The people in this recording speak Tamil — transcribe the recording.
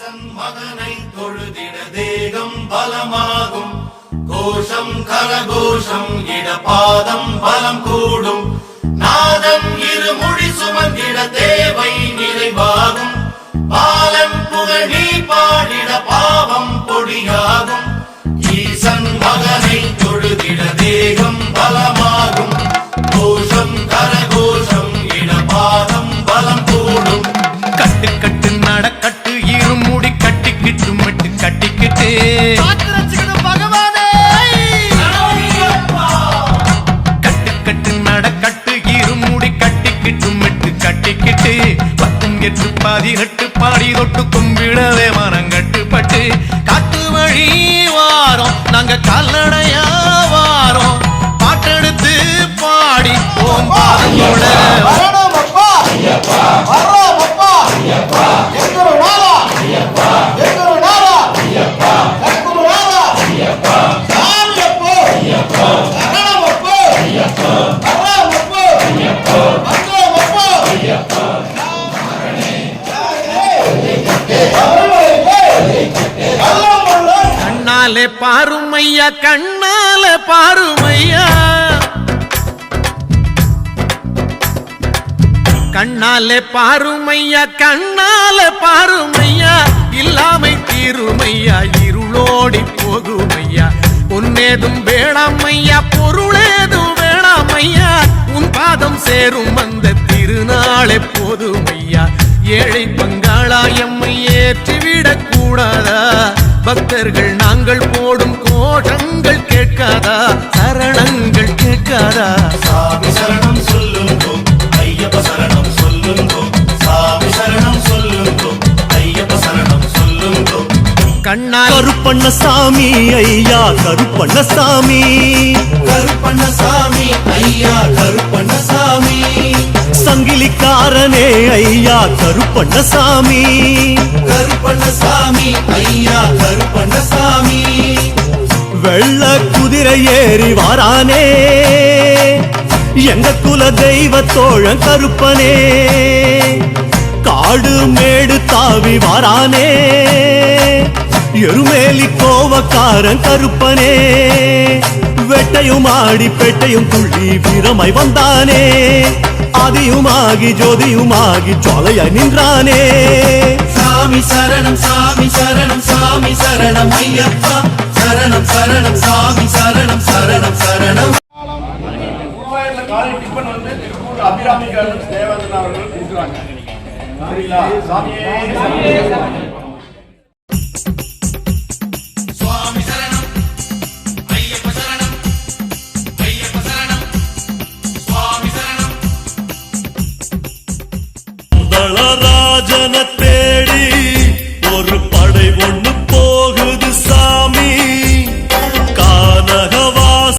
ஈசன் மகனை தொழுதிட தேகம் பலமாகும், கோஷம் கரகோஷம் இடபாதம் பலம் கூடும், நாதன் இருமுடி சுமந்திட தேவை நிறைவாகும், பாலன் புகழ் நீ பாடிட பாவம் பொடியாகும். ஈசன் மகனை தொழுதிட தேகம் பலமாகும், கோஷம் கரகோஷம் இடபாதம் பலம் கூடும். கட்டு கட்டு நடக்கட்டு இருமுடி கட்டிக்கிட்டு மட்டு கட்டிக்கிட்டு கட்டு கட்டு நடக்கட்டு இருமுடி கட்டிக்கிட்டு மட்டு கட்டிக்கிட்டு 18 18 பாடி தொட்டு கும்பிடவே மனம் கட்டுப்பட்டு காட்டு வழி வாரோம் நாங்க கால்நடையா வாரோம், பாட்டெடுத்து பாடி ஓம் பாதத்தோட கண்ணாலே பாருமையா கண்ணால பாருமையா, கண்ணாலே பாருமையா கண்ணால பாருமையா, இல்லாமை தீருமையா இருளோடி போகுமையா, உன்னேதும் வேணாமையா பொருளேதும் வேணாமையா, உன் பாதம் சேரும் அந்த திருநாளே போதுமையா. ஏழை பங்காளா எம்மை ஏற்றிவிடக் கூடாதா, பக்தர்கள் நாங்கள் போடும் கோஷங்கள் கேட்காதா, சரணங்கள் கேட்காதா. சாமி சரணம் சொல்லுங்கோ, ஐயப்ப சரணம் சொல்லுங்கோ, சாமி சரணம் சொல்லுங்கோ, ஐயப்ப சரணம் சொல்லுங்கோ. கண்ணா கருப்பண்ணசாமி ஐயா கருப்பண்ணசாமி, கருப்பண்ணசாமி ஐயா கருப்பண்ணசாமி, சங்கிலிக்காரனே ஐயா கருப்பண்ணசாமி, கருப்பண்ணசாமி ஐயா கருப்பண்ணசாமி, வெள்ள குதிரை ஏறி வாரானே எங்க குல தெய்வ தோழன் கருப்பனே, காடு மேடு தாவி வாரானே எருமேலி கோவக்காரன் கருப்பனே, வெட்டையும் ஆடி பெட்டையும் துள்ளி வீரமாய் வந்தானே, ஆதியுமாகி ஜோதியுமாகி ஜோலையாய் நின்றானே. சாமி சரணம் சாமி சரணம் சாமி சரணம் ஐயப்பா, சரணம் சரணம் சாமி சரணம் சரணம் சரணம். காலை டிஃபன் வந்து திருப்பூர் அபிராமி கார்டன் தேவதன் அவர்கள் கொடுக்குறாங்க. சரிங்களா? சாமியே சுவாமி சரணம் ஐயப்ப சரணம், ஐயப்ப சரணம் சுவாமி சரணம். தளராஜன